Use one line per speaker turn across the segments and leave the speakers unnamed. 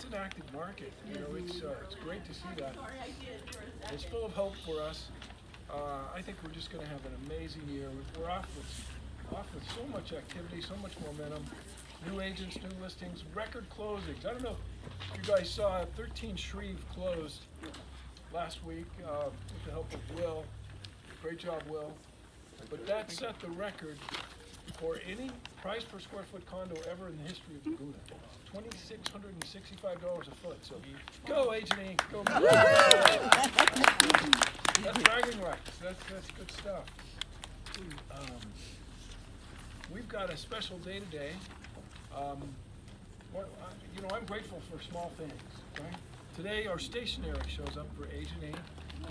an active market. You know, it's great to see that. It's full of hope for us. I think we're just going to have an amazing year. We're off with so much activity, so much momentum. New agents, new listings, record closings. I don't know if you guys saw 13 Shreve closed last week with the help of Will. Great job, Will. But that set the record for any price per square foot condo ever in the history of Laguna. $2,665 a foot. So go, Agent E. Go. That's bragging rights. That's good stuff. We've got a special day today. You know, I'm grateful for small things, right? Today our stationery shows up for Agent E,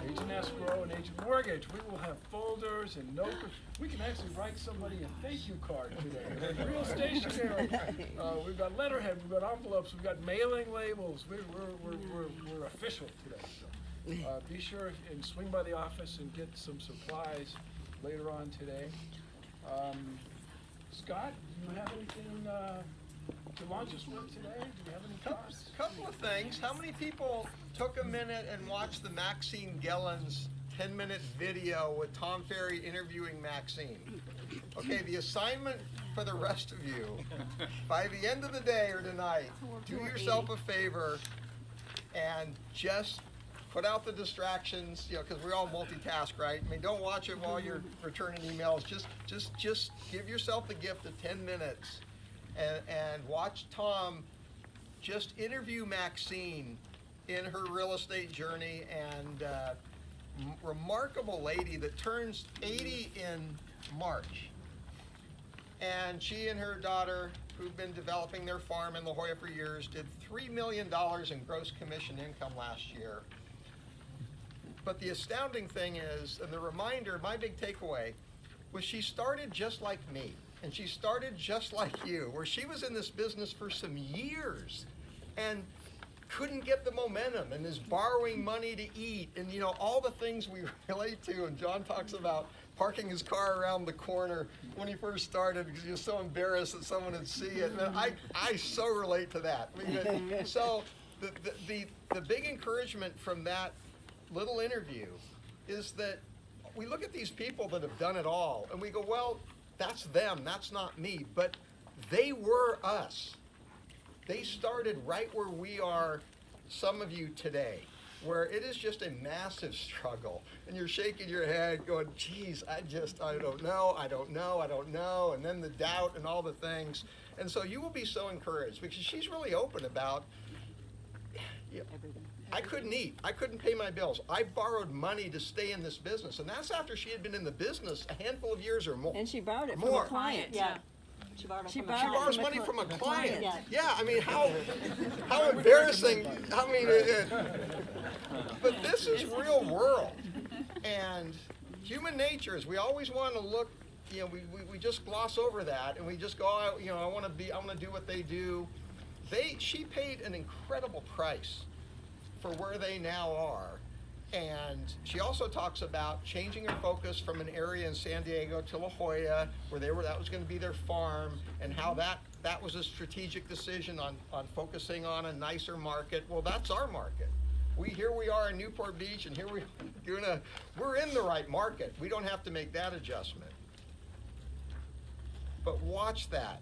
Agent Escrow, and Agent Mortgage. We will have folders and notes. We can actually write somebody a thank you card today. Real stationery. We've got letterhead, we've got envelopes, we've got mailing labels. We're official today. So, be sure and swing by the office and get some supplies later on today. Scott, do you have anything to launch us with today? Do you have any thoughts?
Couple of things. How many people took a minute and watched the Maxine Gellens 10-minute video with Tom Ferry interviewing Maxine? Okay, the assignment for the rest of you, by the end of the day or tonight, do yourself a favor and just put out the distractions, you know, because we all multitask, right? I mean, don't watch it while you're returning emails. Just give yourself the gift of 10 minutes and watch Tom just interview Maxine in her real estate journey, and remarkable lady that turns 80 in March. And she and her daughter, who've been developing their farm in La Jolla for years, did $3 million in gross commission income last year. But the astounding thing is, and the reminder, my big takeaway, was she started just like me. And she started just like you, where she was in this business for some years and couldn't get the momentum and is borrowing money to eat and, you know, all the things we relate to. And John talks about parking his car around the corner when he first started because he was so embarrassed that someone would see it. And I so relate to that. I mean, so the big encouragement from that little interview is that we look at these people that have done it all and we go, well, that's them, that's not me, but they were us. They started right where we are, some of you today, where it is just a massive struggle. And you're shaking your head going, geez, I don't know. And then the doubt and all the things. And so you will be so encouraged because she's really open about, I couldn't eat. I couldn't pay my bills. I borrowed money to stay in this business. And that's after she had been in the business a handful of years or more.
And she borrowed it from a client.
Yeah.
She borrowed
She borrows money from a client.
Yeah.
Yeah, I mean, how embarrassing. I mean, but this is real world. And human nature is we always want to look, you know, we just gloss over that and we just go, oh, you know, I want to do what they do. She paid an incredible price for where they now are. And she also talks about changing her focus from an area in San Diego to La Jolla, where that was going to be their farm, and how that was a strategic decision on focusing on a nicer market. Well, that's our market. Here we are in Newport Beach, and we're in the right market. We don't have to make that adjustment. But watch that,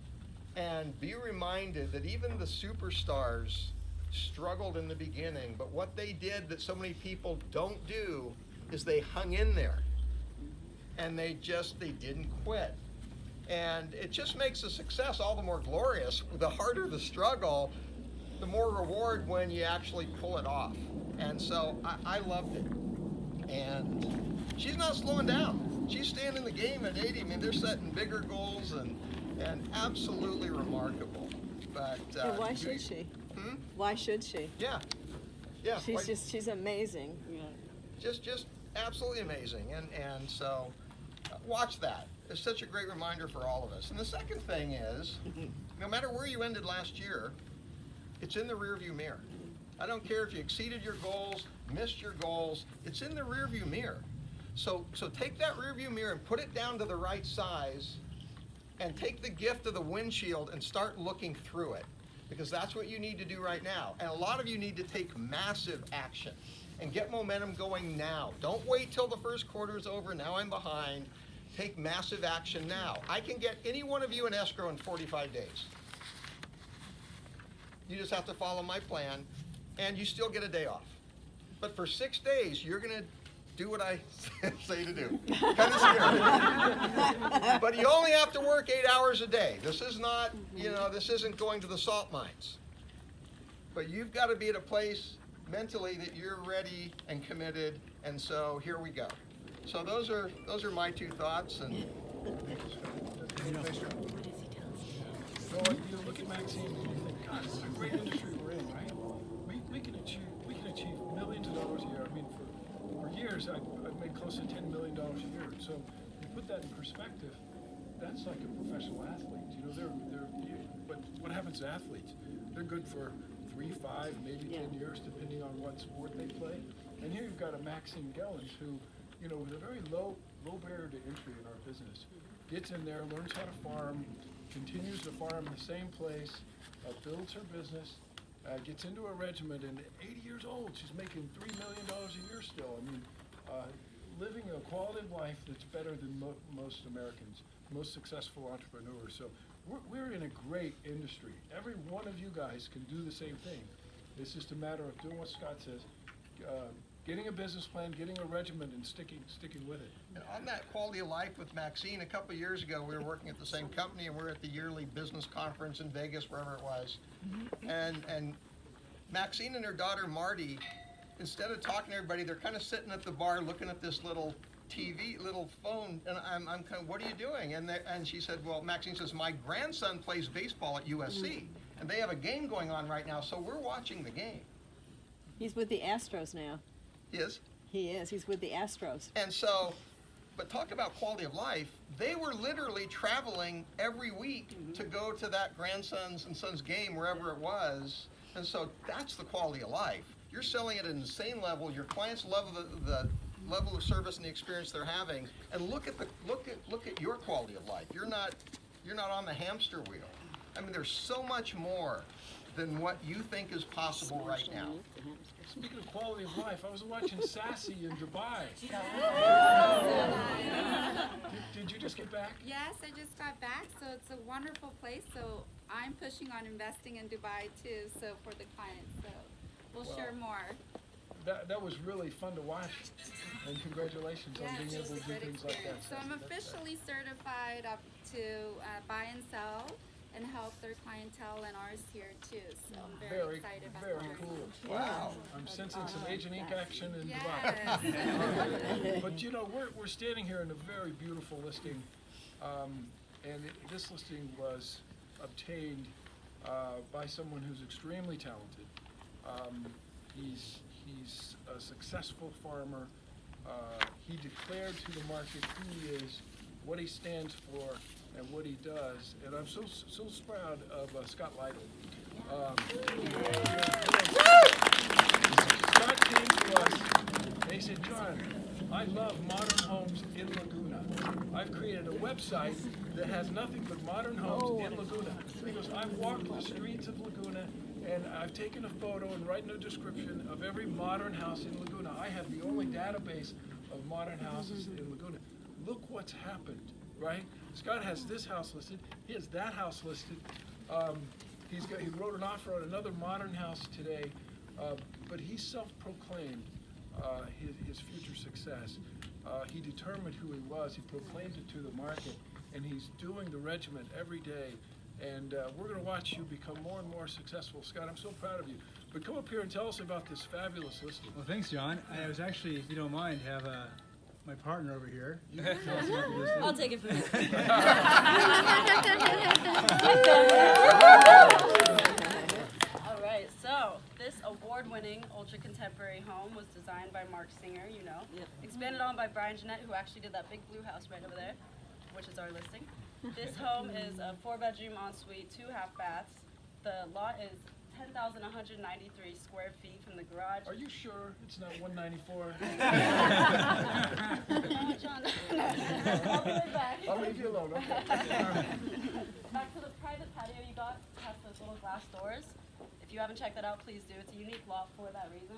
and be reminded that even the superstars struggled in the beginning, but what they did that so many people don't do is they hung in there and they didn't quit. And it just makes the success all the more glorious. The harder the struggle, the more reward when you actually pull it off. And so I loved it. And she's not slowing down. She's staying in the game at 80. I mean, they're setting bigger goals and absolutely remarkable. But
and why should she? Why should she?
Yeah.
She's amazing. Yeah.
Just absolutely amazing. And so watch that. It's such a great reminder for all of us. And the second thing is, no matter where you ended last year, it's in the rearview mirror. I don't care if you exceeded your goals, missed your goals, it's in the rearview mirror. So take that rearview mirror and put it down to the right size and take the gift of the windshield and start looking through it. because that's what you need to do right now. And a lot of you need to take massive action and get momentum going now. Don't wait till the first quarter is over, now I'm behind. Take massive action now. I can get any one of you in escrow in 45 days. You just have to follow my plan, and you still get a day off. But for 6 days, you're gonna do what I say to do. Kind of scary. But you only have to work 8 hours a day. This is not, this isn't going to the salt mines. But you've got to be at a place mentally that you're ready and committed, and so here we go. So those are my 2 thoughts. And
So you look at Maxine and you think, God, it's a great industry we're in, right? We can achieve millions of dollars a year. I mean, for years I've made close to $10 million a year. So you put that in perspective, that's like a professional athlete. But what happens to athletes? They're good for 3, 5, maybe 10 years, depending on what sport they play. And here you've got a Maxine Gellens who, with a very low barrier to entry in our business, gets in there, learns how to farm, continues to farm in the same place, builds her business, gets into a regiment, and 80 years old, she's making $3 million a year still. I mean, living a quality of life that's better than most Americans, most successful entrepreneurs. So we're in a great industry. Every one of you guys can do the same thing. It's just a matter of doing what Scott says, getting a business plan, getting a regiment, and sticking with it.
And on that quality of life with Maxine, a couple of years ago, we were working at the same company, and we were at the yearly business conference in Vegas, wherever it was. And Maxine and her daughter Marty, instead of talking to everybody, they're kind of sitting at the bar looking at this little TV, little phone, and I'm kind of, what are you doing? And she said, well, Maxine says, my grandson plays baseball at USC, and they have a game going on right now, so we're watching the game.
He's with the Astros now.
He is?
He is. He's with the Astros.
And so, but talk about quality of life. They were literally traveling every week to go to that grandson's and son's game, wherever it was. And so that's the quality of life. You're selling at an insane level. Your clients love the level of service and the experience they're having. And look at your quality of life. You're not on the hamster wheel. I mean, there's so much more than what you think is possible right now.
Speaking of quality of life, I was watching Sassy in Dubai. Did you just get back?
Yes, I just got back, so it's a wonderful place. So I'm pushing on investing in Dubai too, so for the clients. So we'll share more.
That was really fun to watch, and congratulations on being able to do things like that.
So I'm officially certified up to buy and sell and help their clientele and ours here too. So I'm very excited about
Very
that.
cool.
Wow.
I'm sensing some Agent Inc. action in
Yes.
Dubai. But we're standing here in a very beautiful listing, and this listing was obtained by someone who's extremely talented. He's a successful farmer. He declared to the market who he is, what he stands for, and what he does. And I'm so proud of Scott Lytle. Scott came to us and he said, John, I love modern homes in Laguna. I've created a website that has nothing but modern homes in Laguna. He goes, I've walked the streets of Laguna and I've taken a photo and written a description of every modern house in Laguna. I have the only database of modern houses in Laguna. Look what's happened, right? Scott has this house listed. He has that house listed. He wrote an offer on another modern house today, but he self-proclaimed his future success. He determined who he was. He proclaimed it to the market, and he's doing the regiment every day. And we're going to watch you become more and more successful. Scott, I'm so proud of you. But come up here and tell us about this fabulous listing.
Well, thanks, John. I was actually, if you don't mind, have my partner over here. Tell us about the listing.
I'll take it from here. All right, so this award-winning ultra-contemporary home was designed by Mark Singer, expanded on by Brian Jeanette, who actually did that big blue house right over there, which is our listing. This home is a 4-bedroom ensuite, 2 half baths. The lot is 10,193 square feet from the garage.
Are you sure it's not 194?
John, I'll be right back.
I'll leave you alone, okay.
Back to the private patio you got. has those little glass doors. If you haven't checked that out, please do. It's a unique lot for that reason.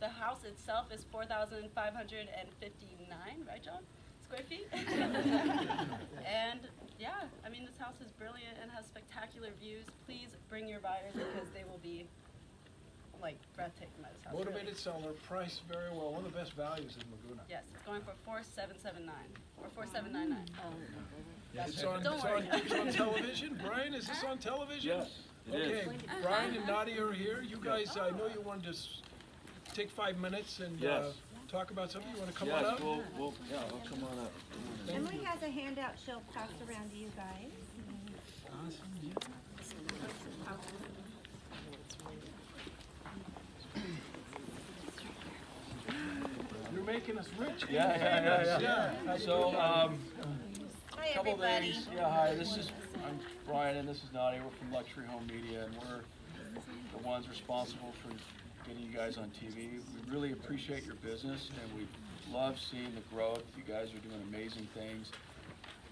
The house itself is 4,559, right, John? Square feet. And yeah, I mean, this house is brilliant and has spectacular views. Please bring your buyers because they will be like breathtaking by this house.
Motivated seller, priced very well, one of the best values in Laguna.
Yes, it's going for 4,779 or 4,799.
It's on,
Don't
it's
worry.
on, it's on television. Brian, is this on television?
Yes, it is.
Okay, Brian and Nadia are here. You guys, I know you wanted to take 5 minutes and
Yes.
talk about something. You want to come on
Yes,
up?
we'll come on up.
Emily has a handout she'll pass around to you guys.
You're making us rich.
Yeah. So,
Hi,
couple
everybody.
things. Yeah, hi, I'm Brian and this is Nadia. We're from Luxury Home Media and we're the ones responsible for getting you guys on TV. We really appreciate your business and we love seeing the growth. You guys are doing amazing things.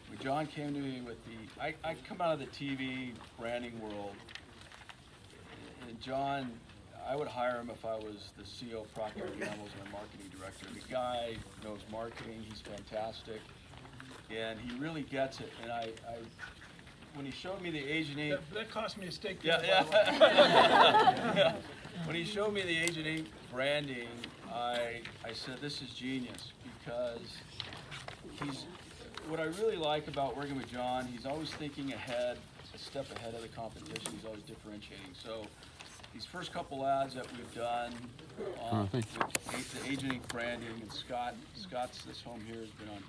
When John came to me with I come out of the TV branding world, and John, I would hire him if I was the CEO of Procter & Gamble as my marketing director. The guy knows marketing, he's fantastic, and he really gets it. And I when he showed me the Agent Inc.
That cost me a steak.
Yeah,
dinner, by the way.
yeah. When he showed me the Agent Inc. branding, I said, this is genius, because what I really like about working with John, he's always thinking ahead, a step ahead of the competition, he's always differentiating. So these first couple ads that we've done with the Agent Inc. branding, and Scott's this home here has been on,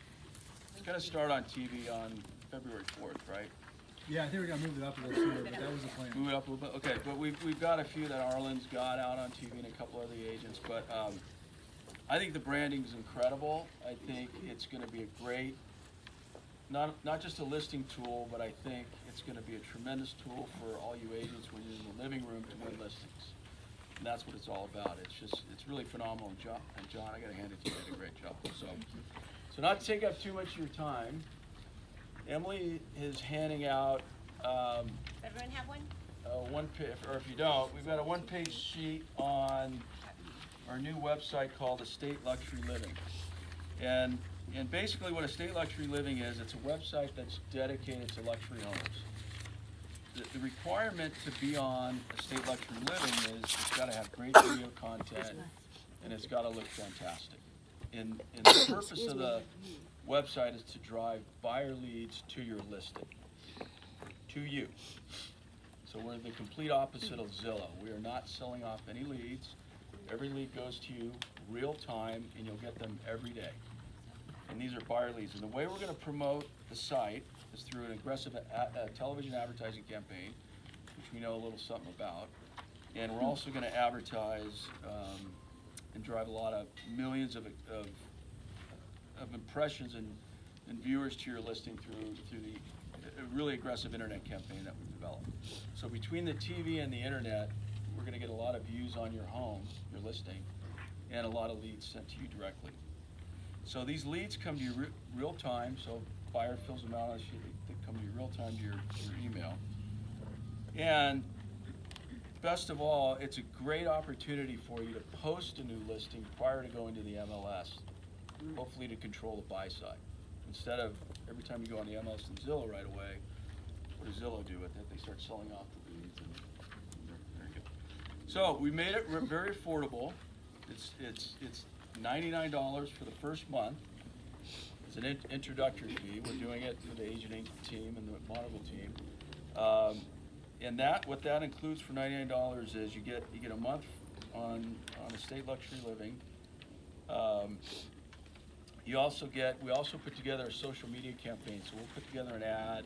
it's gonna start on TV on February 4th, right?
Yeah, I think we're gonna move it up a little sooner, but that was the plan.
Move it up a little bit, okay, but we've got a few that Arlen's got out on TV and a couple other agents, but I think the branding's incredible. I think it's gonna be a great, not just a listing tool, but I think it's gonna be a tremendous tool for all you agents when you're in the living room to win listings. And that's what it's all about. It's really phenomenal. And John, I gotta hand it to you, you did a great job. So not to take up too much of your time, Emily is handing out,
Does everyone have one?
one page, or if you don't, we've got a one-page sheet on our new website called Estate Luxury Living. And basically what Estate Luxury Living is, it's a website that's dedicated to luxury homes. The requirement to be on Estate Luxury Living is it's gotta have great video content and it's gotta look fantastic. And the purpose of the website is to drive buyer leads to your listing, to you. So we're the complete opposite of Zillow. We are not selling off any leads. Every lead goes to you real time and you'll get them every day. And these are buyer leads. And the way we're gonna promote the site is through an aggressive television advertising campaign, which we know a little something about. And we're also gonna advertise and drive a lot of millions of impressions and viewers to your listing through the really aggressive internet campaign that we've developed. So between the TV and the internet, we're gonna get a lot of views on your home, your listing, and a lot of leads sent to you directly. So these leads come to you real time, so buyer fills them out on a sheet, they come to you real time to your email. And best of all, it's a great opportunity for you to post a new listing prior to going to the MLS, hopefully to control the buy side. Instead of every time you go on the MLS and Zillow right away, what does Zillow do with it? They start selling off the leads. And there you go. So we made it very affordable. It's $99 for the first month. It's an introductory fee. We're doing it for the Agent Inc. team and the Monocle team. And what that includes for $99 is you get a month on Estate Luxury Living. We also put together a social media campaign. So we'll put together an ad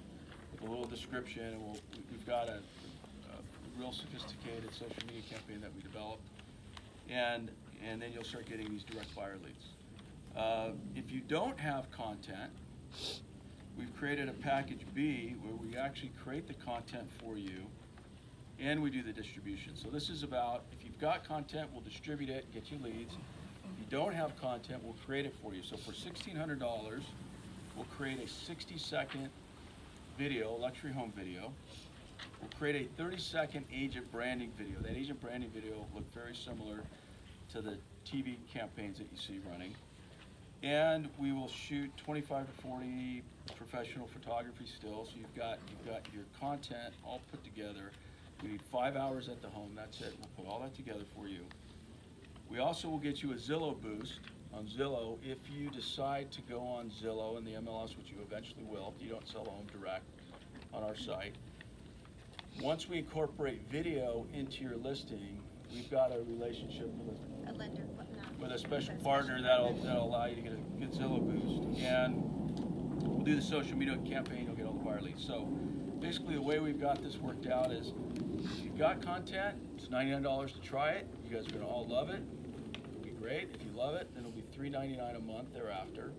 with a little description, and we've got a real sophisticated social media campaign that we developed. And then you'll start getting these direct buyer leads. If you don't have content, we've created a package B where we actually create the content for you and we do the distribution. So this is about, if you've got content, we'll distribute it, get you leads. If you don't have content, we'll create it for you. So for $1,600, we'll create a 60-second video, luxury home video, We'll create a 30-second agent branding video. That agent branding video will look very similar to the TV campaigns that you see running. And we will shoot 25 to 40 professional photography stills. So you've got your content all put together. We need 5 hours at the home, that's it. We'll put all that together for you. We also will get you a Zillow boost on Zillow if you decide to go on Zillow and the MLS, which you eventually will if you don't sell a home direct on our site. Once we incorporate video into your listing, we've got a relationship with a special partner that'll allow you to get a good Zillow boost. And we'll do the social media campaign, you'll get all the buyer leads. So basically the way we've got this worked out is if you've got content, it's $99 to try it. You guys are gonna all love it. It'll be great. If you love it, then it'll be $3.99 a month thereafter.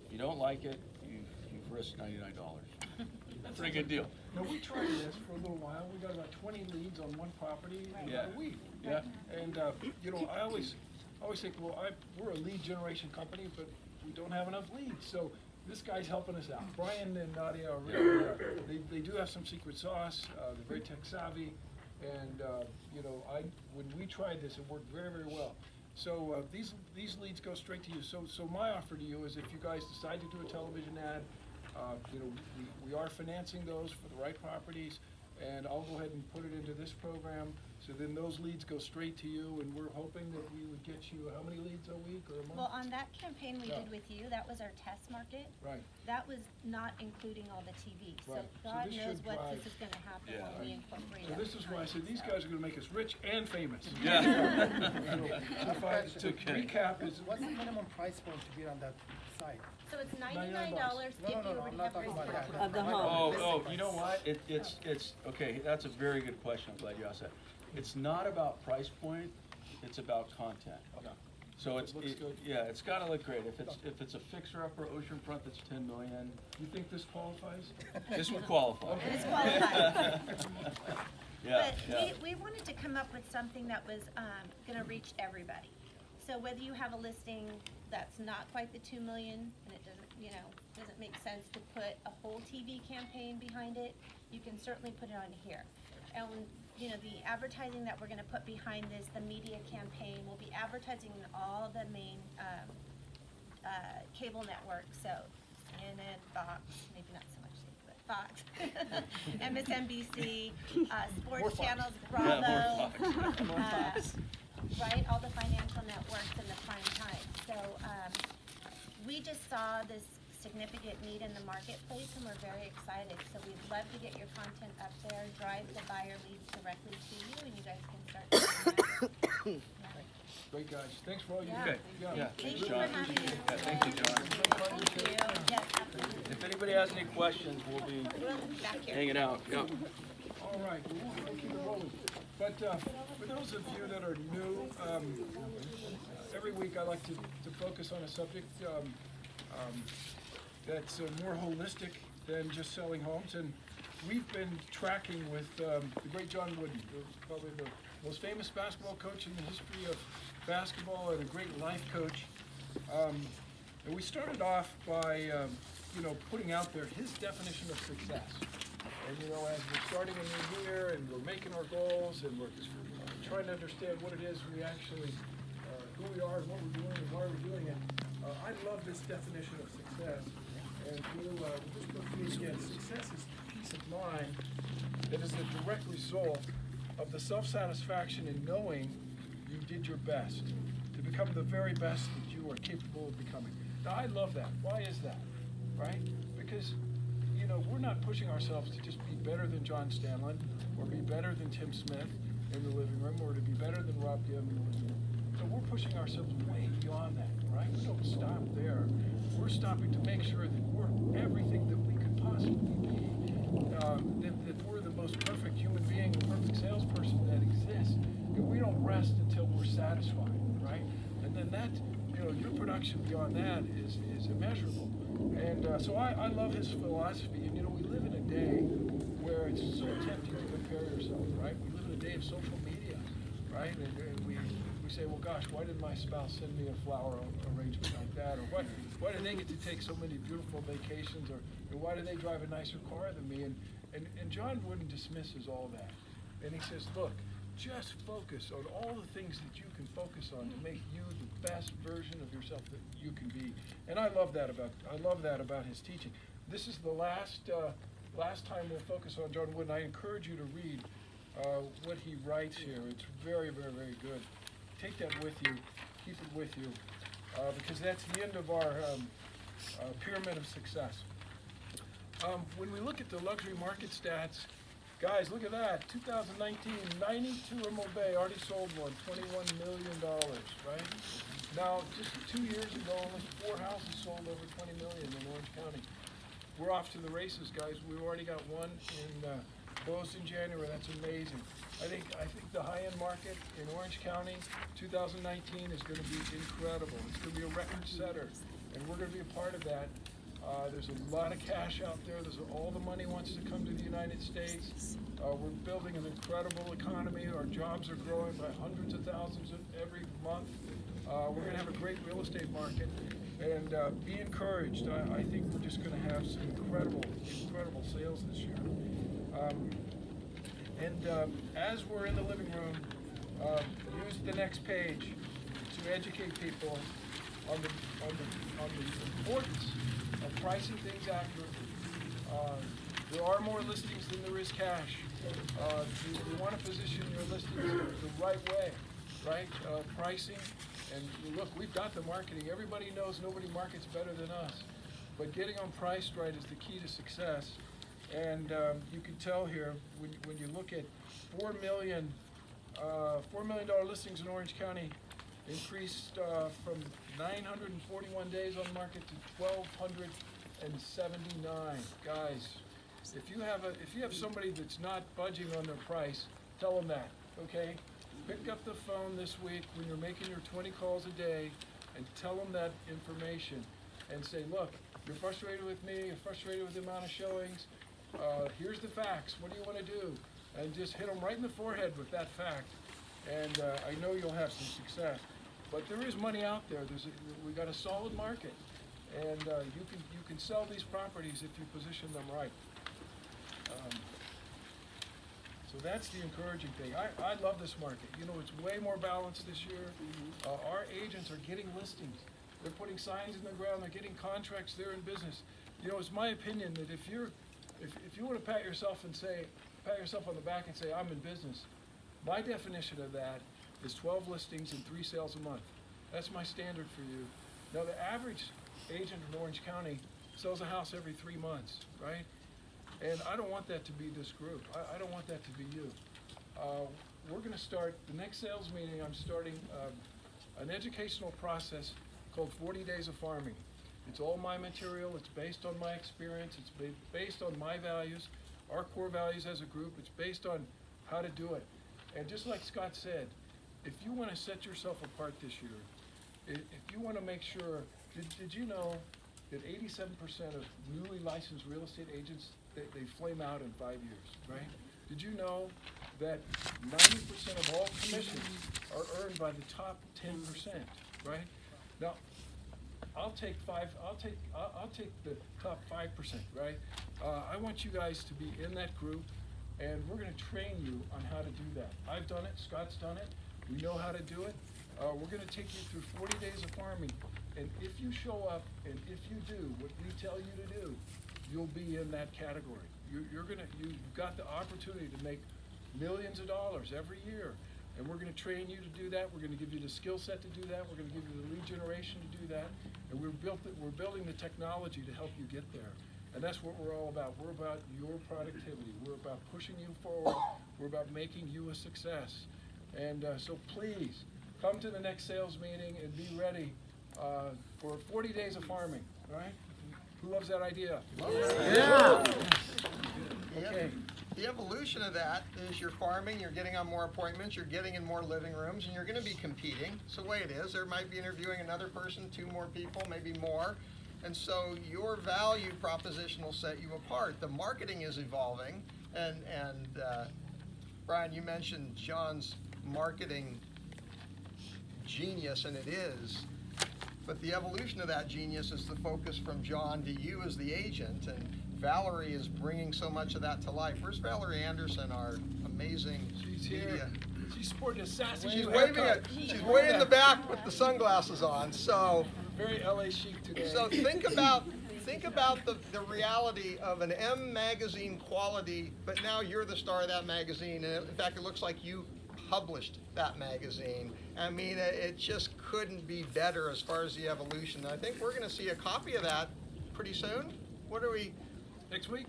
If you don't like it, you've risked $99. That's a pretty good deal.
Now, we tried this for a little while. We got about 20 leads on one property in about a week.
Yeah.
And, you know, I always think, well, we're a lead generation company, but we don't have enough leads. So this guy's helping us out. Brian and Nadia are really, they do have some secret sauce. They're very tech savvy. And, you know, when we tried this, it worked very, very well. So these leads go straight to you. So my offer to you is if you guys decide to do a television ad, you know, we are financing those for the right properties, and I'll go ahead and put it into this program. So then those leads go straight to you, and we're hoping that we would get you how many leads a week or a month?
Well, on that campaign we did with you, that was our test market.
Right.
That was not including all the TV. So
Right. So
God
this
knows
should
what
drive-
this is gonna happen
Yeah.
when we incorporate
So
it.
this is why I said these guys are gonna make us rich and famous.
Yeah.
So if I, to
Okay.
recap is,
What's the minimum price point to be on that site?
So it's
$99.
$99 if you
No, I'm
already
not
have
talking about
residential.
that.
Of the home.
Oh, you know what? It's, okay, that's a very good question. I'm glad you asked that. It's not about price point, it's about content.
Okay.
So
If it looks good.
yeah, it's gotta look great. If it's a fixer-upper oceanfront that's 10 million,
you think this qualifies?
this would qualify.
This qualifies.
Yeah,
But
yeah.
we wanted to come up with something that was gonna reach everybody. So whether you have a listing that's not quite the 2 million, and it doesn't, you know, doesn't make sense to put a whole TV campaign behind it, you can certainly put it on here. And, you know, the advertising that we're gonna put behind this, the media campaign, will be advertising in all the main cable networks, so CNN, Fox, maybe not so much, but Fox, MSNBC, sports channels,
Yeah,
Bravo,
more Fox.
right, all the financial networks and the prime time. So, we just saw this significant need in the marketplace and we're very excited. So we'd love to get your content up there, drive the buyer leads directly to you, and you guys can start doing that.
Great guys. Thanks for all you do.
Yeah.
Okay, yeah,
Thank
thanks,
you for
John.
having me.
Yeah, thank you, John.
Thank you. Yes, absolutely.
If anybody has any questions, we'll be
We'll be back here.
hanging out. Yep.
All right, we'll keep it rolling. But for those of you that are new, every week I like to focus on a subject that's more holistic than just selling homes. And we've been tracking with the great John Wooden, probably the most famous basketball coach in the history of basketball and a great life coach. And we started off by, you know, putting out there his definition of success. And, you know, as we're starting a new year and we're making our goals and we're trying to understand what it is we actually, who we are and what we're doing and why we're doing it, I love this definition of success. And we'll just go through it again. Success is peace of mind that is the direct result of the self-satisfaction in knowing you did your best to become the very best that you are capable of becoming. Now, I love that. Why is that? Right? Because, you know, we're not pushing ourselves to just be better than John Stanlin or be better than Tim Smith in the living room or to be better than Rob Gibb in the living room. So we're pushing ourselves way beyond that, right? We don't stop there. We're stopping to make sure that we're everything that we could possibly be, that we're the most perfect human being, the perfect salesperson that exists, and we don't rest until we're satisfied, right? And then that, you know, your production beyond that is immeasurable. And so I love his philosophy, and you know, we live in a day where it's so tempting to compare yourself, right? We live in a day of social media, right? And we say, well, gosh, why did my spouse send me a flower arrangement like that? Or why did they get to take so many beautiful vacations? Or why do they drive a nicer car than me? And And John Wooden dismisses all that. And he says, look, just focus on all the things that you can focus on to make you the best version of yourself that you can be. And I love that about his teaching. This is the last time we'll focus on John Wooden. I encourage you to read what he writes here. It's very, very, very good. Take that with you. Keep it with you. Because that's the end of our pyramid of success. When we look at the luxury market stats, guys, look at that. 2019, 92 Emerald Bay already sold one, $21 million, right? Now, just 2 years ago, only 4 houses sold over $20 million in Orange County. We're off to the races, guys. We've already got one closed in January. That's amazing. I think the high-end market in Orange County, 2019 is going to be incredible. It's going to be a record setter, and we're going to be a part of that. There's a lot of cash out there. All the money wants to come to the United States. We're building an incredible economy. Our jobs are growing by hundreds of thousands every month. We're going to have a great real estate market. And be encouraged. I think we're just going to have some incredible sales this year. As we're in the living room, use the next page to educate people on the importance of pricing things accurately. There are more listings than there is cash. You want to position your listings the right way, right? Pricing, and look, we've got the marketing. Everybody knows nobody markets better than us. But getting on price right is the key to success. And you can tell here, when you look at $4 million listings in Orange County, increased from 941 days on market to 1,279. Guys, if you have somebody that's not budging on their price, tell them that, okay? Pick up the phone this week when you're making your 20 calls a day and tell them that information and say, look, you're frustrated with me, you're frustrated with the amount of showings, here's the facts, what do you want to do? And just hit them right in the forehead with that fact, and I know you'll have some success. But there is money out there. We got a solid market, and you can sell these properties if you position them right. So that's the encouraging thing. I love this market. You know, it's way more balanced this year. Our agents are getting listings. They're putting signs in the ground. They're getting contracts. They're in business. You know, it's my opinion that if you want to pat yourself on the back and say, I'm in business, my definition of that is 12 listings and 3 sales a month. That's my standard for you. Now, the average agent in Orange County sells a house every 3 months, right? And I don't want that to be this group. I don't want that to be you. We're going to start, the next sales meeting, I'm starting an educational process called 40 Days of Farming. It's all my material. It's based on my experience. It's based on my values, our core values as a group. It's based on how to do it. And just like Scott said, if you want to set yourself apart this year, if you want to make sure, did you know that 87% of newly licensed real estate agents, they flame out in 5 years, right? Did you know that 90% of all commissions are earned by the top 10%, right? Now, I'll take the top 5%, right? I want you guys to be in that group, and we're going to train you on how to do that. I've done it. Scott's done it. We know how to do it. We're going to take you through 40 days of farming, and if you show up and if you do what we tell you to do, you'll be in that category. You've got the opportunity to make millions of dollars every year. And we're going to train you to do that. We're going to give you the skill set to do that. We're going to give you the lead generation to do that. And we're building the technology to help you get there. And that's what we're all about. We're about your productivity. We're about pushing you forward. We're about making you a success. And so please, come to the next sales meeting and be ready for 40 days of farming, right? Who loves that idea?
Yeah.
Okay.
The evolution of that is you're farming, you're getting on more appointments, you're getting in more living rooms, and you're going to be competing. It's the way it is. There might be interviewing another person, 2 more people, maybe more. And so your value proposition will set you apart. The marketing is evolving. And Brian, you mentioned John's marketing genius, and it is. But the evolution of that genius is the focus from John to you as the agent. And Valerie is bringing so much of that to life. Where's Valerie Anderson, our amazing
She's here.
media?
She's sporting a sassy
She's
new
waving
haircut.
it. She's way in the back with the sunglasses on. So,
Very LA chic today.
so think about the reality of an M magazine quality, but now you're the star of that magazine, and in fact, it looks like you published that magazine. I mean, it just couldn't be better as far as the evolution. I think we're going to see a copy of that pretty soon. What are we?
Next week?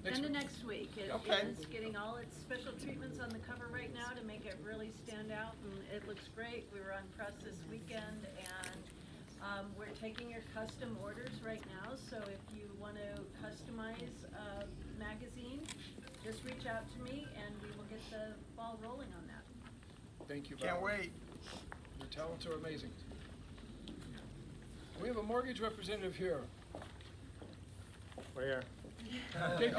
Next
End of
week?
next week. It
Okay.
is getting all its special treatments on the cover right now to make it really stand out, and it looks great. We were on press this weekend, and we're taking your custom orders right now, so if you want to customize a magazine, just reach out to me, and we will get the ball rolling on that.
Thank you,
Can't
Valerie.
wait.
Your talents are amazing. We have a mortgage representative here.
We're here.
JP,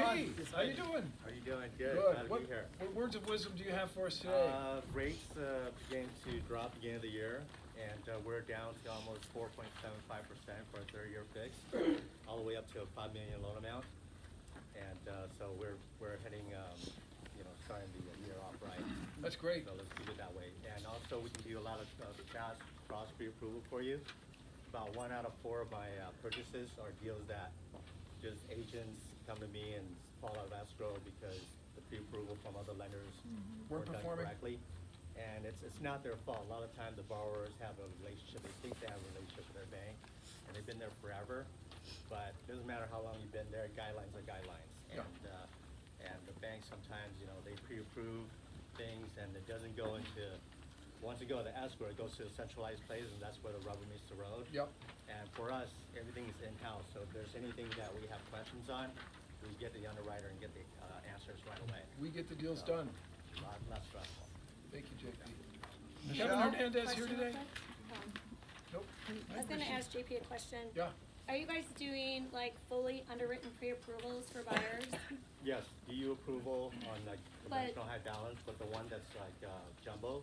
how you doing?
How you doing? Good.
Good.
Glad to
What
be here.
words of wisdom do you have for us today?
Rates began to drop beginning of the year, and we're down to almost 4.75% for a 30-year fix, all the way up to a $5 million loan amount. And so we're heading, starting the year off right.
That's great.
So let's keep it that way. And also, we can do a lot of fast cross pre-approval for you. About 1 out of 4 of my purchases are deals that just agents come to me and fall out of escrow because the pre-approval from other lenders
Weren't
weren't done
performing?
correctly. And it's not their fault. A lot of times the borrowers have a relationship, they think they have a relationship with their bank, and they've been there forever. But it doesn't matter how long you've been there, guidelines are guidelines.
Yeah.
And the banks sometimes, they pre-approve things and it doesn't go into, once it goes to escrow, it goes to a centralized place, and that's where the rubber meets the road.
Yep.
And for us, everything is in-house, so if there's anything that we have questions on, we get the underwriter and get the answers right away.
We get the deals
So,
done.
Less stressful.
Thank you, JP.
Michelle?
Kevin Hernandez here today? Nope.
I was gonna ask JP a question.
Yeah.
Are you guys doing like fully underwritten pre-approvals for buyers?
Yes, DU approval on like
But-
conventional high balance, but the one that's like jumbo,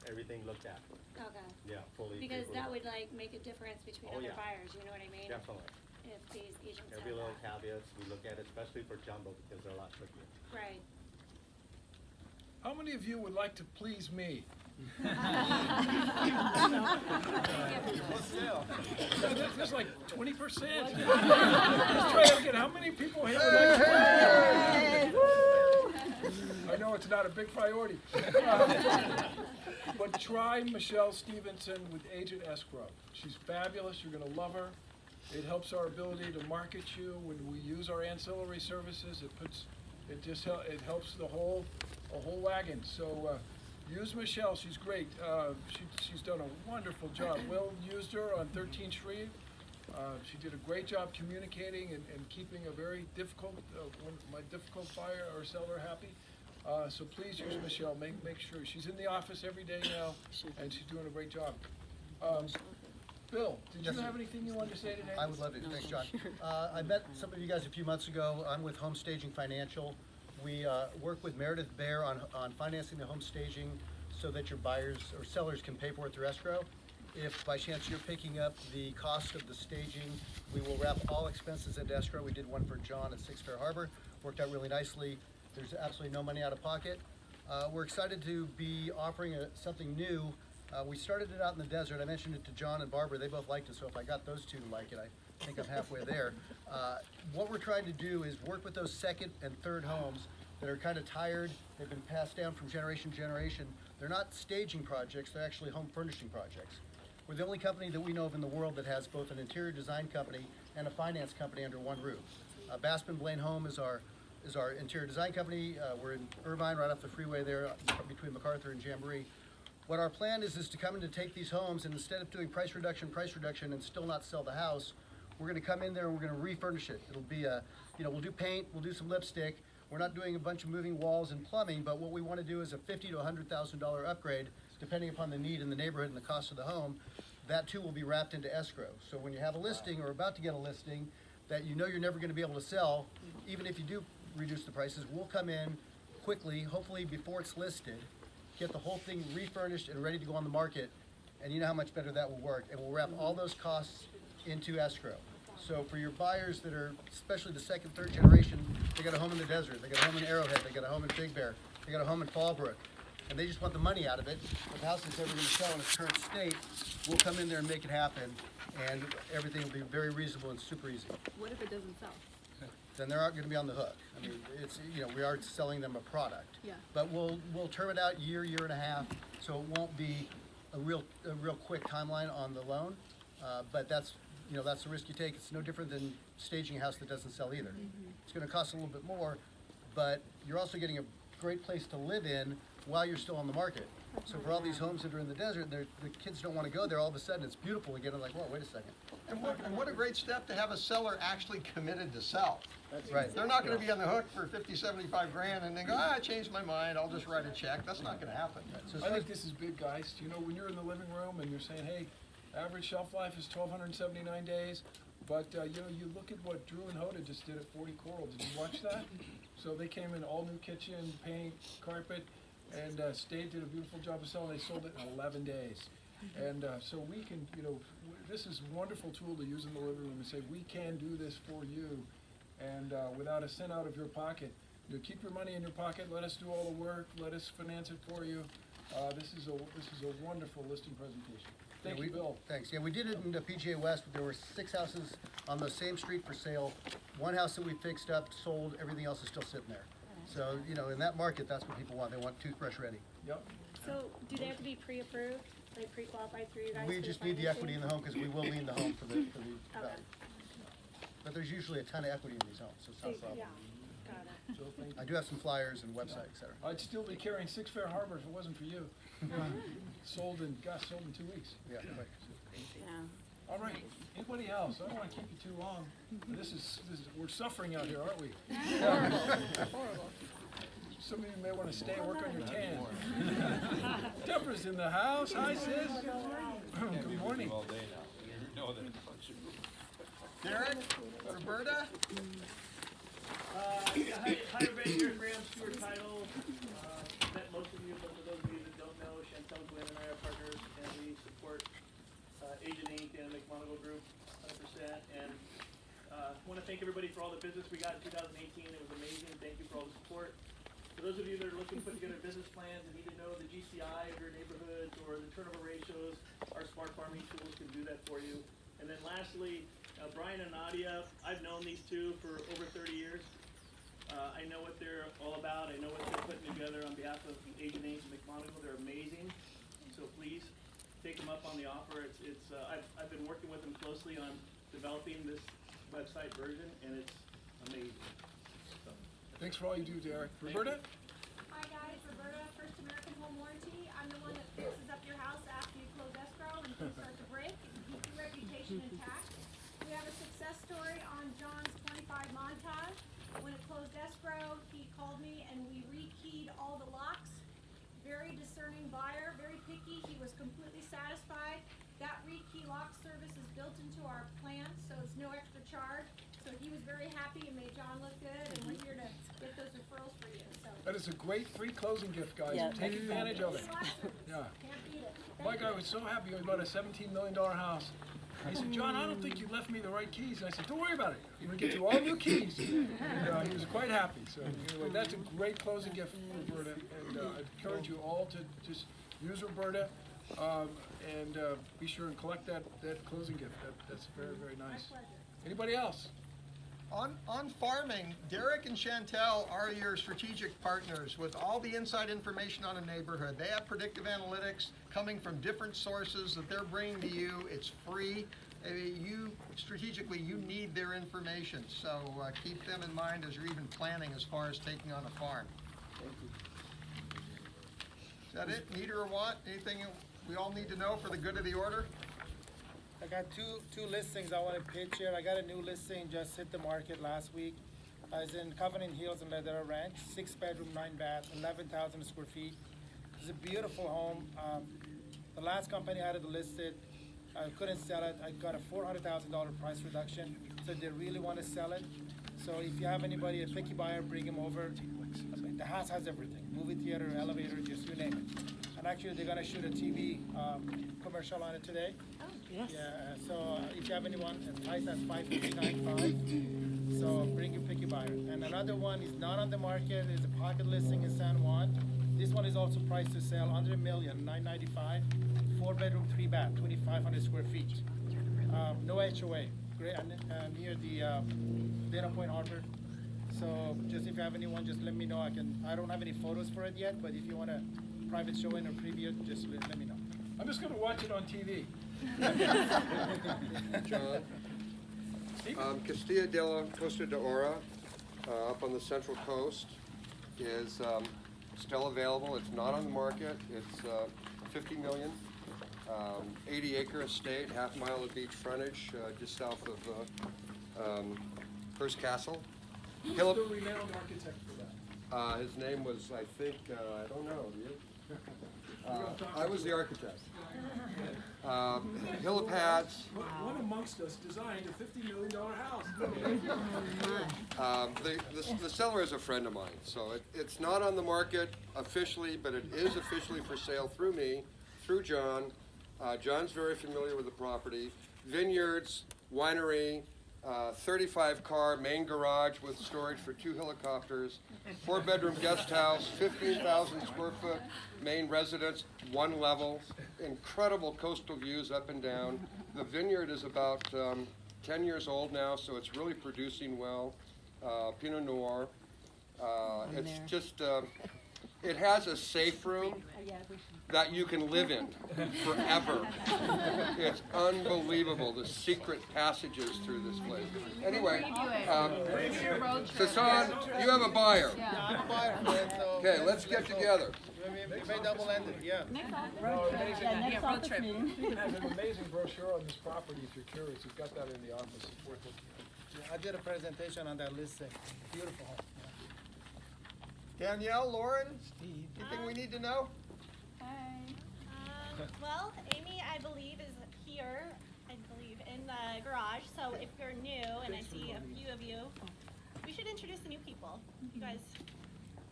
everything looked at.
Okay.
Yeah, fully
Because that
pre-approved.
would like make a difference between
Oh,
other
yeah.
buyers, you know what I mean?
Definitely.
If these agents have
Every little
that.
caveats, we look at it, especially for jumbo, because they're a lot trickier.
Right.
How many of you would like to please me? There's like 20%. Let's try that again. How many people here would like to please me? I know it's not a big priority. But try Michelle Stevenson with Agent Escrow. She's fabulous. You're going to love her. It helps our ability to market you when we use our ancillary services. It helps the whole wagon. So use Michelle. She's great. She's done a wonderful job. Will used her on 13th Street. She did a great job communicating and keeping a very difficult, my difficult buyer or seller happy. So please use Michelle. Make sure she's in the office every day now, and she's doing a great job. Bill, did
Yes,
you
sir.
have anything you wanted to say today?
I would love to. Thanks, John. I met some of you guys a few months ago. I'm with Home Staging Financial. We work with Meredith Bear on financing the home staging so that your buyers or sellers can pay for it through escrow. If by chance you're picking up the cost of the staging, we will wrap all expenses into escrow. We did one for John at Six Fair Harbor. Worked out really nicely. There's absolutely no money out of pocket. We're excited to be offering something new. We started it out in the desert. I mentioned it to John and Barbara. They both liked it, so if I got those two to like it, I think I'm halfway there. What we're trying to do is work with those second and third homes that are kind of tired. They've been passed down from generation to generation. They're not staging projects, they're actually home furnishing projects. We're the only company that we know of in the world that has both an interior design company and a finance company under one roof. Bassman Blaine Home is our interior design company. We're in Irvine, right off the freeway there between MacArthur and Jamboree. What our plan is to come in to take these homes, and instead of doing price reduction and still not sell the house, we're gonna come in there and we're gonna refurnish it. It'll be we'll do paint, we'll do some lipstick. We're not doing a bunch of moving walls and plumbing, but what we wanna do is a $50,000 to $100,000 upgrade, depending upon the need in the neighborhood and the cost of the home. That too will be wrapped into escrow. So when you have a listing or about to get a listing that you know you're never gonna be able to sell, even if you do reduce the prices, we'll come in quickly, hopefully before it's listed, get the whole thing refurnished and ready to go on the market, and you know how much better that will work. And we'll wrap all those costs into escrow. So for your buyers that are, especially the second, third generation, they got a home in the desert, they got a home in Arrowhead, they got a home in Big Bear, they got a home in Fallbrook, and they just want the money out of it. If the house is ever gonna sell in its current state, we'll come in there and make it happen, and everything will be very reasonable and super easy.
What if it doesn't sell?
Then they're not gonna be on the hook. I mean, it's, you know, we are selling them a product.
Yeah.
But we'll term it out year and a half, so it won't be a real quick timeline on the loan. But that's, you know, that's the risk you take. It's no different than staging a house that doesn't sell either. It's gonna cost a little bit more, but you're also getting a great place to live in while you're still on the market. So for all these homes that are in the desert, the kids don't wanna go there, all of a sudden it's beautiful again, I'm like, whoa, wait a second.
And what a great step to have a seller actually committed to sell.
That's right.
They're not gonna be on the hook for 50, 75 grand and then go, I changed my mind, I'll just write a check. That's not gonna happen.
So
I think this is big, guys. You know, when you're in the living room and you're saying, hey, average shelf life is 1,279 days, but, you know, you look at what Drew and Hoda just did at 40 Coral. Did you watch that? So they came in all new kitchen, paint, carpet, and Stade did a beautiful job of selling. They sold it in 11 days. And so we can, you know, this is a wonderful tool to use in the living room and say, we can do this for you, and without a cent out of your pocket. You know, keep your money in your pocket, let us do all the work, let us finance it for you. This is a wonderful listing presentation. Thank you, Bill.
Thanks. Yeah, we did it in the PGA West. There were 6 houses on the same street for sale. One house that we fixed up, sold, everything else is still sitting there. So, you know, in that market, that's what people want. They want toothbrush ready.
Yep.
So do they have to be pre-approved, like pre-qualified through you guys?
We
for the
just need the equity in the home because we will lien the home for the
Okay.
But there's usually a ton of equity in these homes, so it's not a problem.
Yeah, got it.
So thank you.
I do have some flyers and website, et cetera.
I'd still be carrying 6 Fair Harbor if it wasn't for you. Sold in 2 weeks.
Yeah, right.
All right, anybody else? I don't want to keep you too long. This is, we're suffering out here, aren't we?
Horrible.
Some of you may want to stay and work on your tan. Deborah's in the house. Hi, sis. Good morning.
Derek, Roberta?
Hi everybody, here at Graham Stewart Title. Met most of you, but for those of you that don't know, Chantel, Glenn, and I are partners, and we support Agent Inc. and McMonagle Group 100%. And I want to thank everybody for all the business we got in 2018. It was amazing. Thank you for all the support. For those of you that are looking to put together business plans and need to know the GCI of your neighborhoods or the turnover ratios, our smart farming tools can do that for you. And then lastly, Brian and Nadia, I've known these two for over 30 years. I know what they're all about. I know what they're putting together on behalf of the Agent Inc. and McMonagle. They're amazing. So please take them up on the offer. I've been working with them closely on developing this website version, and it's amazing. So.
Thanks for all you do, Derek. Roberta?
Hi guys, Roberta, First American Home Warranty. I'm the one that fixes up your house after you close escrow and things start to break and keep your reputation intact. We have a success story on John's 25 Montage. When it closed escrow, he called me and we rekeyed all the locks. Very discerning buyer, very picky. He was completely satisfied. That rekey lock service is built into our plan, so it's no extra charge. So he was very happy and made John look good, and we're here to get those referrals for you. So
That is a great free closing gift, guys.
Yeah.
Take advantage of it. Yeah.
can't beat it.
My guy was so happy he bought a $17 million house. He said, John, I don't think you left me the right keys. And I said, don't worry about it. I'm going to get you all new keys. And he was quite happy. So anyway, that's a great closing gift for Roberta. And I encourage you all to just use Roberta and be sure and collect that closing gift. That's very, very nice. Anybody else?
On farming, Derek and Chantel are your strategic partners with all the inside information on a neighborhood. They have predictive analytics coming from different sources that they're bringing to you. It's free. You strategically, you need their information. So keep them in mind as you're even planning as far as taking on a farm. Is that it? Need or want? Anything we all need to know for the good of the order?
I got two listings I want to pitch here. I got a new listing just hit the market last week. It's in Covenant Hills in Ladera Ranch, 6-bedroom, 9-bath, 11,000 square feet. It's a beautiful home. The last company I had it listed, I couldn't sell it. I got a $400,000 price reduction, so they really want to sell it. So if you have anybody, a picky buyer, bring them over. The house has everything: movie theater, elevator, just you name it. And actually, they're gonna shoot a TV commercial on it today.
Oh,
Yeah, so if you have anyone, it's priced at $5,395. So bring your picky buyer. And another one is not on the market, is a pocket listing in San Juan. This one is also priced to sell under $1 million, $995. 4-bedroom, 3-bath, 2,500 square feet. No HOA, great, near the Dana Point Harbor. So just if you have anyone, just let me know. I don't have any photos for it yet, but if you want a private showing or preview, just let me know.
I'm just gonna watch it on TV.
John? Castilla de la Costa de Oro, up on the Central Coast, is still available. It's not on the market. It's $50 million, 80-acre estate, half-mile of beach frontage, just south of Hearst Castle.
Who's the renowned architect for that?
His name was, I think, I don't know, do you? I was the architect. Helipads.
One amongst us designed a $50 million house.
The seller is a friend of mine, so it's not on the market officially, but it is officially for sale through me, through John. John's very familiar with the property. Vineyards, winery, 35-car main garage with storage for 2 helicopters, 4-bedroom guest house, 15,000 square foot main residence, 1 level, incredible coastal views up and down. The vineyard is about 10 years old now, so it's really producing well. Pinot Noir. It's just, it has a safe room that you can live in forever. It's unbelievable, the secret passages through this place. Anyway, Sasan, you have a buyer.
I'm a buyer for it, so.
Okay, let's get together.
We may double-ended, yeah.
Road trip.
Stephen has an amazing brochure on this property if you're curious. He's got that in the office. It's worth looking at.
I did a presentation on that listing. Beautiful home.
Danielle, Lauren, anything we need to know?
Well, Amy, I believe, is here, in the garage. So if you're new, and I see a few of you, we should introduce the new people. If you guys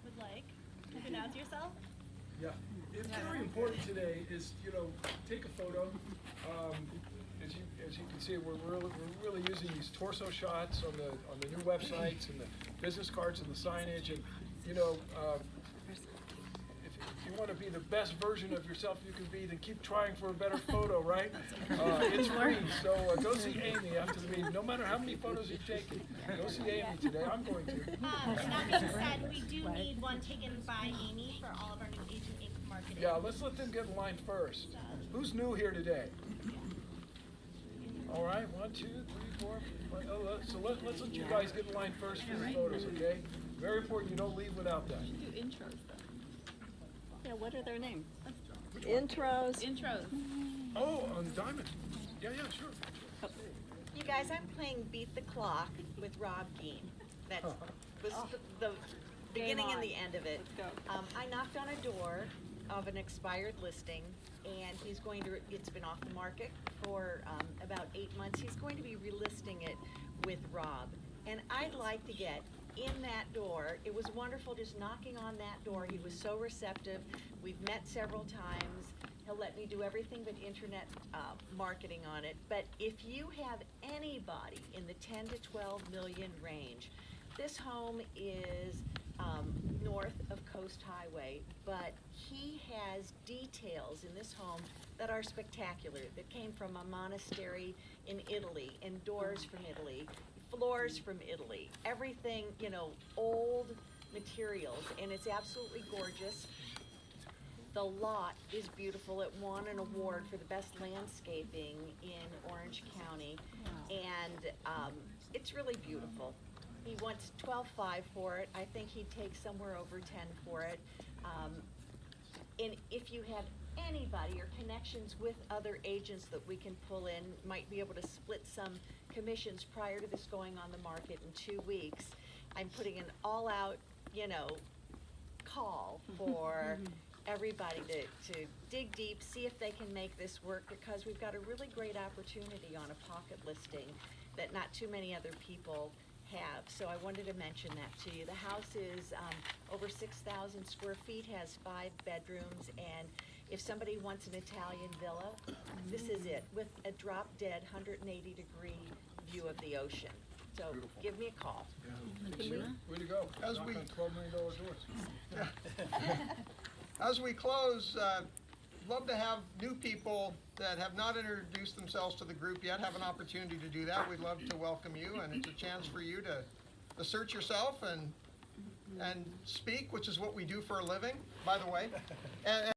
would like to announce yourself.
Yeah, it's very important today is, take a photo. As you can see, we're really using these torso shots on the new websites and the business cards and the signage, and if you want to be the best version of yourself you can be, then keep trying for a better photo, right? It's free, so go see Amy after the meeting. No matter how many photos you've taken, go see Amy today. I'm going to.
That being said, we do need one taken by Amy for all of our new Agent Inc. marketing.
Yeah, let's let them get in line first. Who's new here today? All right, 1, 2, 3, 4. So let's let you guys get in line first for the photos, okay? Very important you don't leave without that.
Do intros though. Yeah, what are their names?
Intros.
Oh, on Diamond. Yeah, sure.
You guys, I'm playing Beat the Clock with Rob Geen. That was the beginning and the end of it. I knocked on a door of an expired listing, and it's been off the market for about 8 months. He's going to be relisting it with Rob. And I'd like to get in that door. It was wonderful just knocking on that door. He was so receptive. We've met several times. He'll let me do everything but internet marketing on it. But if you have anybody in the 10 to 12 million range, this home is north of Coast Highway, but he has details in this home that are spectacular, that came from a monastery in Italy, and doors from Italy, floors from Italy, everything, old materials, and it's absolutely gorgeous. The lot is beautiful. It won an award for the best landscaping in Orange County, and it's really beautiful. He wants $12,500 for it. I think he'd take somewhere over $10,000 for it. And if you have anybody or connections with other agents that we can pull in, might be able to split some commissions prior to this going on the market in 2 weeks. I'm putting an all-out, call for everybody to dig deep, see if they can make this work, because we've got a really great opportunity on a pocket listing that not too many other people have. So I wanted to mention that to you. The house is over 6,000 square feet, has 5 bedrooms, and If somebody wants an Italian villa, this is it, with a drop-dead 180-degree view of the ocean. So give me a call.
Way to go.
As
Knock
we-
on $12 million doors.
As we close, love to have new people that have not introduced themselves to the group yet have an opportunity to do that. We'd love to welcome you, and it's a chance for you to assert yourself and speak, which is what we do for a living, by the way. And